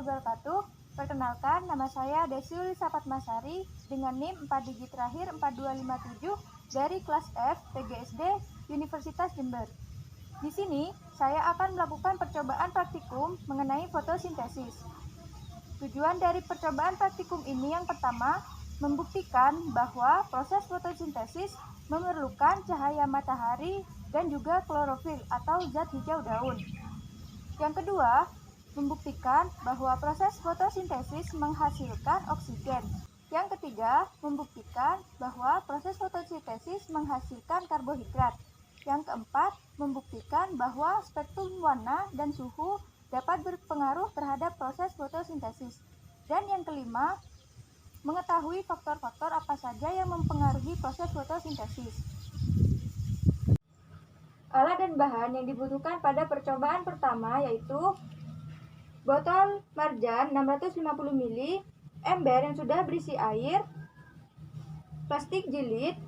wabarakatuh. Perkenalkan, nama saya Desyul Sapatmasari dengan NIM 4 digit terakhir 4257 dari kelas F PGSD Universitas Jember. Di sini, saya akan melakukan percobaan praktikum mengenai fotosintesis. Tujuan dari percobaan praktikum ini yang pertama, membuktikan bahwa proses fotosintesis memerlukan cahaya matahari dan juga klorofil atau zat hijau daun. Yang kedua, membuktikan bahwa proses fotosintesis menghasilkan oksigen. Yang ketiga, membuktikan bahwa proses fotosintesis menghasilkan karbohidrat. Yang keempat, membuktikan bahwa spektrum warna dan suhu dapat berpengaruh terhadap proses fotosintesis. Dan yang kelima, mengetahui faktor-faktor apa saja yang mempengaruhi proses fotosintesis. Alat dan bahan yang dibutuhkan pada percobaan pertama yaitu botol marjan 650 ml, ember yang sudah berisi air, plastik jilid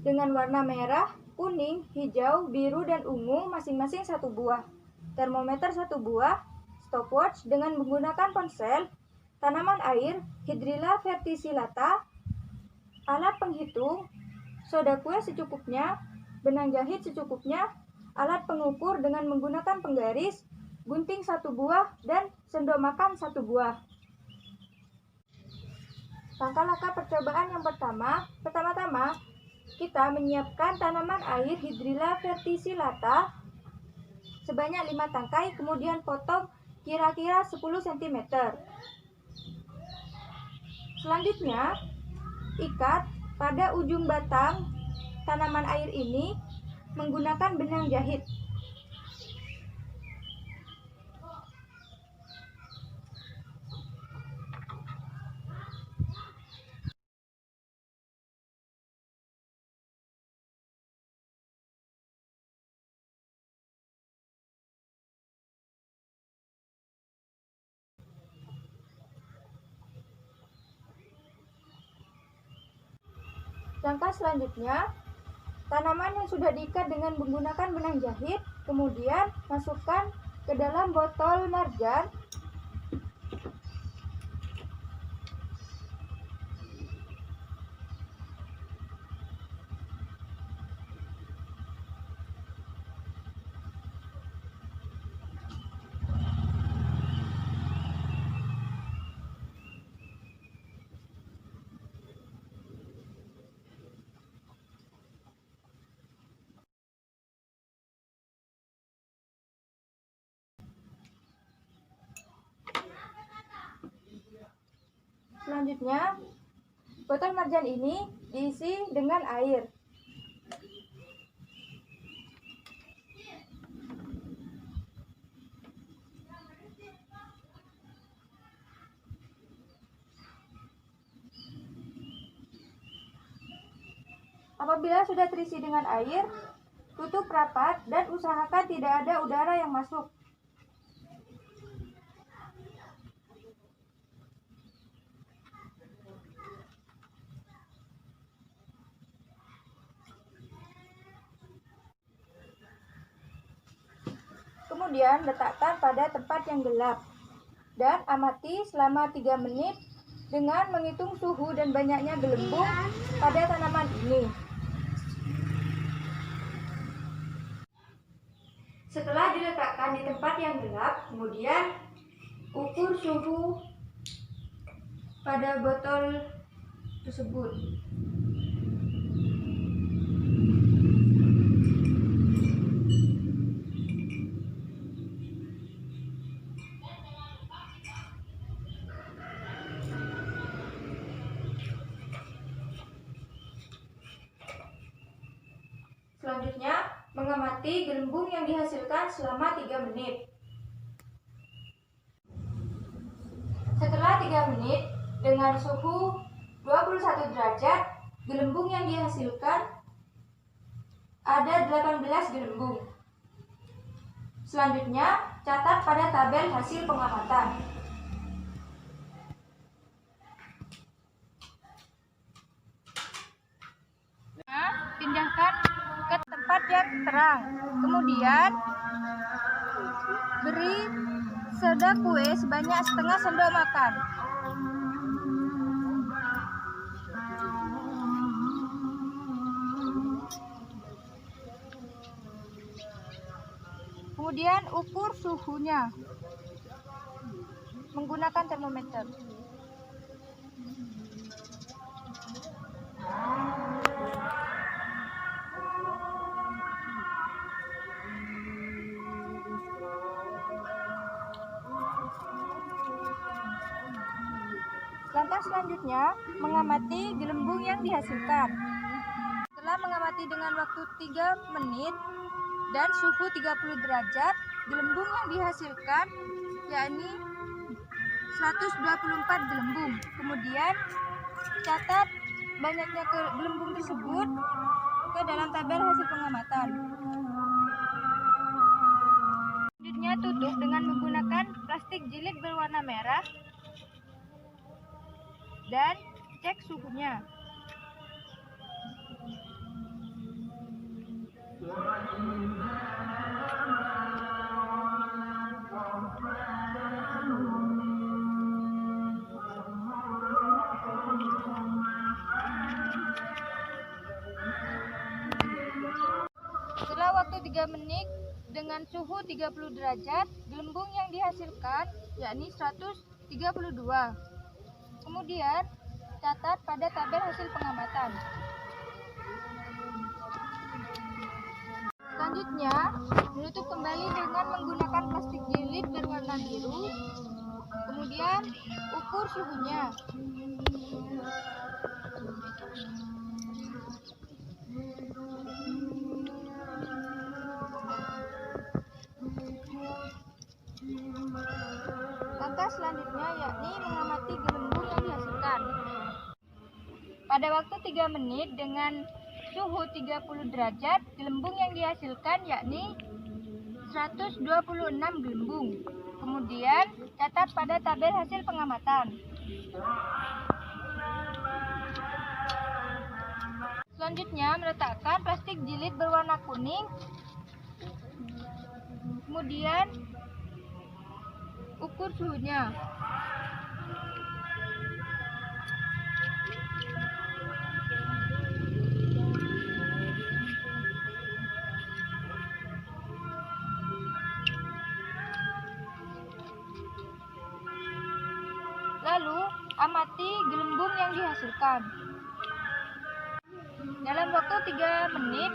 dengan warna merah, kuning, hijau, biru, dan ungu masing-masing 1 buah, termometer 1 buah, stopwatch dengan menggunakan ponsel, tanaman air, Hydrilla verticillata, alat penghitung, soda kue secukupnya, benang jahit secukupnya, alat pengukur dengan menggunakan penggaris, gunting 1 buah, dan sendok makan 1 buah. Langkah-langkah percobaan yang pertama-tama kita menyiapkan tanaman air Hydrilla verticillata sebanyak 5 tangkai, kemudian potong kira-kira 10 cm. Selanjutnya, ikat pada ujung batang tanaman air ini menggunakan benang jahit. Langkah selanjutnya, tanaman yang sudah diikat dengan menggunakan benang jahit, kemudian masukkan ke dalam botol marjan. Selanjutnya, botol marjan ini diisi dengan air. Apabila sudah terisi dengan air, tutup rapat dan usahakan tidak ada udara yang masuk. Kemudian letakkan pada tempat yang gelap dan amati selama 3 menit dengan menghitung suhu dan banyaknya gelembung pada tanaman ini. Setelah diletakkan di tempat yang gelap, kemudian ukur suhu pada botol tersebut. Selanjutnya, mengamati gelembung yang dihasilkan selama 3 menit. Setelah 3 menit, dengan suhu 21 derajat, gelembung yang dihasilkan ada 18 gelembung. Selanjutnya, catat pada tabel hasil pengamatan. Pindahkan ke tempat yang terang. Kemudian beri soda kue sebanyak setengah sendok makan. Kemudian ukur suhunya menggunakan termometer. Langkah selanjutnya, mengamati gelembung yang dihasilkan. Setelah mengamati dengan waktu 3 menit dan suhu 30 derajat, gelembung yang dihasilkan yakni 124 gelembung. Kemudian catat banyaknya gelembung tersebut ke dalam tabel hasil pengamatan. Selanjutnya tutup dengan menggunakan plastik jilid berwarna merah dan cek suhunya. Setelah waktu 3 menit dengan suhu 30 derajat, gelembung yang dihasilkan yakni 132. Kemudian catat pada tabel hasil pengamatan. Selanjutnya, menutup kembali dengan menggunakan plastik jilid berwarna biru. Kemudian ukur suhunya. Langkah selanjutnya yakni mengamati gelembung yang dihasilkan. Pada waktu 3 menit dengan suhu 30 derajat, gelembung yang dihasilkan yakni 126 gelembung. Kemudian catat pada tabel hasil pengamatan. Selanjutnya meletakkan plastik jilid berwarna kuning. Kemudian ukur suhunya. Lalu amati gelembung yang dihasilkan. Dalam waktu 3 menit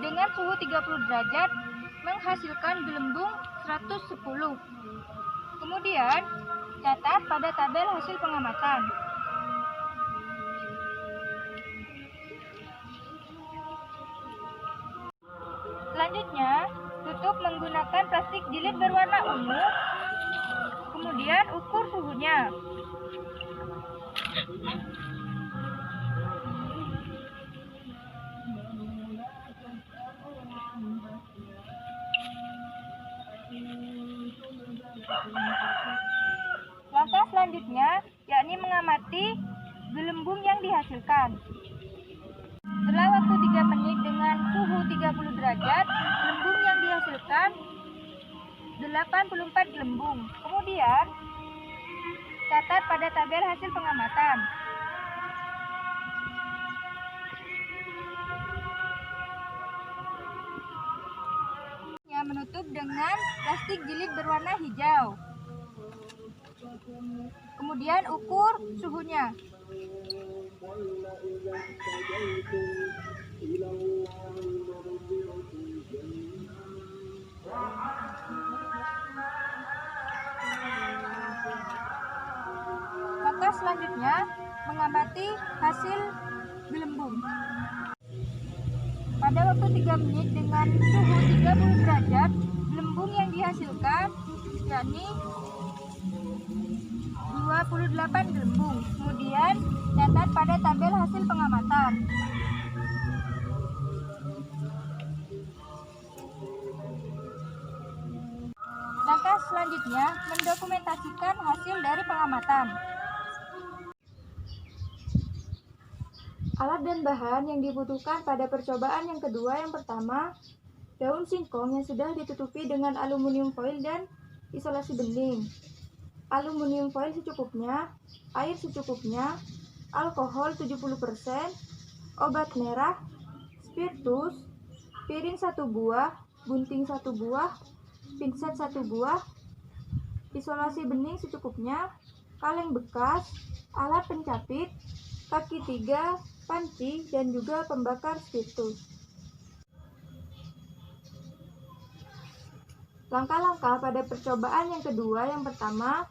dengan suhu 30 derajat menghasilkan gelembung 110. Kemudian catat pada tabel hasil pengamatan. Selanjutnya, tutup menggunakan plastik jilid berwarna ungu. Kemudian ukur suhunya. Langkah selanjutnya yakni mengamati gelembung yang dihasilkan. Setelah waktu 3 menit dengan suhu 30 derajat, gelembung yang dihasilkan 84 gelembung. Kemudian catat pada tabel hasil pengamatan. Menutup dengan plastik jilid berwarna hijau. Kemudian ukur suhunya. Langkah selanjutnya mengamati hasil gelembung. Pada waktu 3 menit dengan suhu 30 derajat, gelembung yang dihasilkan yakni 28 gelembung. Kemudian catat pada tabel hasil pengamatan. Langkah selanjutnya mendokumentasikan hasil dari pengamatan. Alat dan bahan yang dibutuhkan pada percobaan yang kedua yang pertama, daun singkong yang sudah ditutupi dengan aluminium foil dan isolasi bening, aluminium foil secukupnya, air secukupnya, alkohol 70%, obat merah, spiritus, piring 1 buah, gunting 1 buah, pinset 1 buah, isolasi bening secukupnya, kaleng bekas, alat pencapit, kaki 3, panci, dan juga pembakar spiritus. Langkah-langkah pada percobaan yang kedua, yang pertama,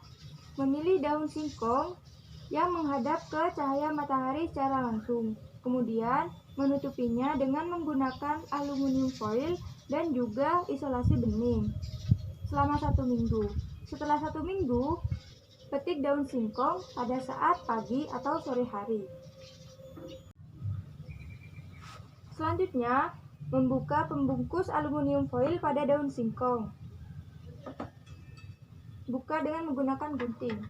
memilih daun singkong yang menghadap ke cahaya matahari secara langsung. Kemudian, menutupinya dengan menggunakan aluminium foil dan juga isolasi bening selama 1 minggu. Setelah 1 minggu, petik daun singkong pada saat pagi atau sore hari. Selanjutnya, membuka pembungkus aluminium foil pada daun singkong. Buka dengan menggunakan gunting.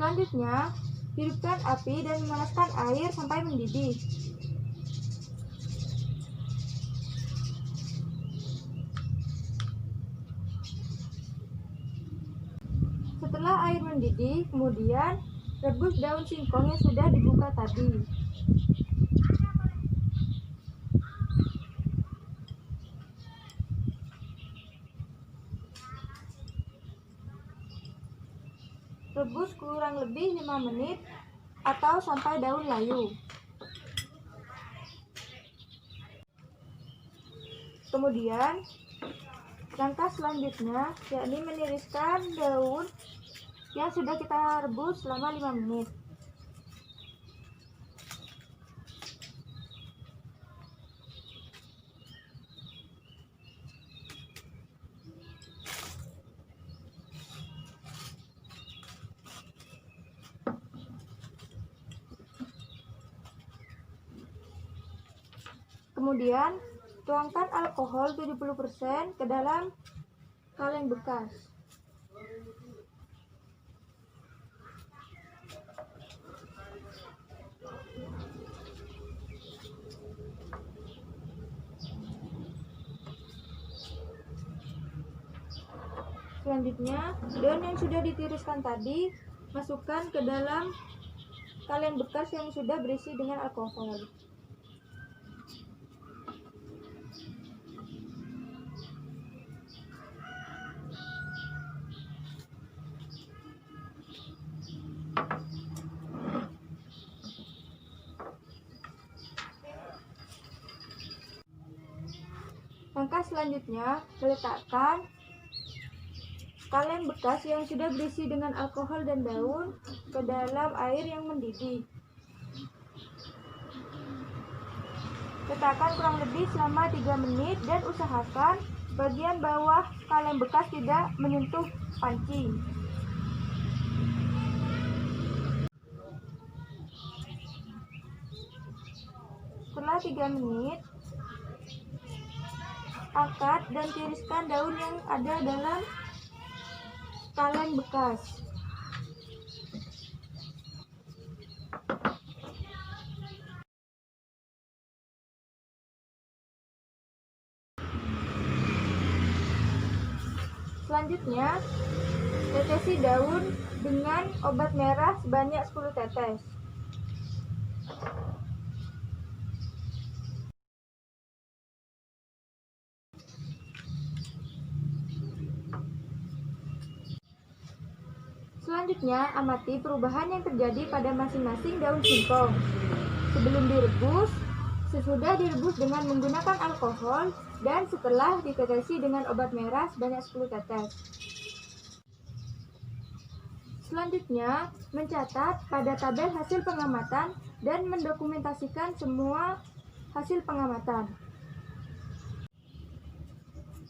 Selanjutnya, hidupkan api dan memanaskan air sampai mendidih. Setelah air mendidih, kemudian rebus daun singkong yang sudah dibuka tadi. Rebus kurang lebih 5 menit atau sampai daun layu. Kemudian, langkah selanjutnya yakni meniriskan daun yang sudah kita rebus selama 5 menit. Kemudian, tuangkan alkohol 70% ke dalam kaleng bekas. Selanjutnya, daun yang sudah ditiriskan tadi masukkan ke dalam kaleng bekas yang sudah berisi dengan alkohol. Langkah selanjutnya, letakkan kaleng bekas yang sudah berisi dengan alkohol dan daun ke dalam air yang mendidih. Letakkan kurang lebih selama 3 menit dan usahakan bagian bawah kaleng bekas tidak menyentuh panci. Setelah 3 menit, angkat dan tiriskan daun yang ada dalam kaleng bekas. Selanjutnya, tetesi daun dengan obat merah sebanyak 10 tetes. Selanjutnya, amati perubahan yang terjadi pada masing-masing daun singkong sebelum direbus, sesudah direbus dengan menggunakan alkohol, dan setelah ditetesi dengan obat merah sebanyak 10 tetes. Selanjutnya, mencatat pada tabel hasil pengamatan dan mendokumentasikan semua hasil pengamatan.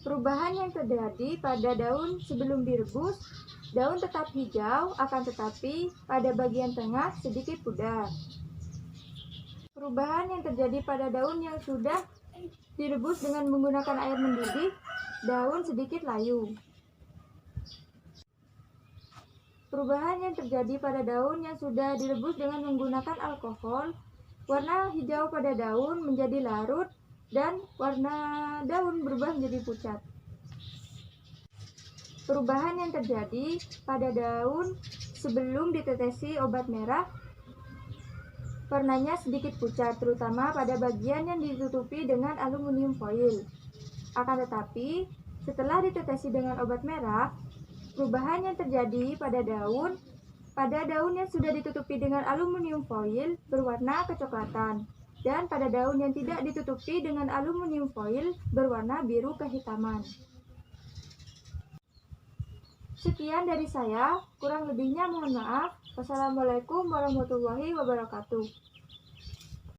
Perubahan yang terjadi pada daun sebelum direbus, daun tetap hijau akan tetapi pada bagian tengah sedikit pudar. Perubahan yang terjadi pada daun yang sudah direbus dengan menggunakan air mendidih, daun sedikit layu. Perubahan yang terjadi pada daun yang sudah direbus dengan menggunakan alkohol, warna hijau pada daun menjadi larut dan warna daun berubah menjadi pucat. Perubahan yang terjadi pada daun sebelum ditetesi obat merah, warnanya sedikit pucat, terutama pada bagian yang ditutupi dengan aluminium foil. Akan tetapi, setelah ditetesi dengan obat merah, perubahan yang terjadi pada daun yang sudah ditutupi dengan aluminium foil berwarna kecoklatan, dan pada daun yang tidak ditutupi dengan aluminium foil berwarna biru kehitaman. Sekian dari saya, kurang lebihnya mohon maaf. Wassalamualaikum warahmatullahi wabarakatuh.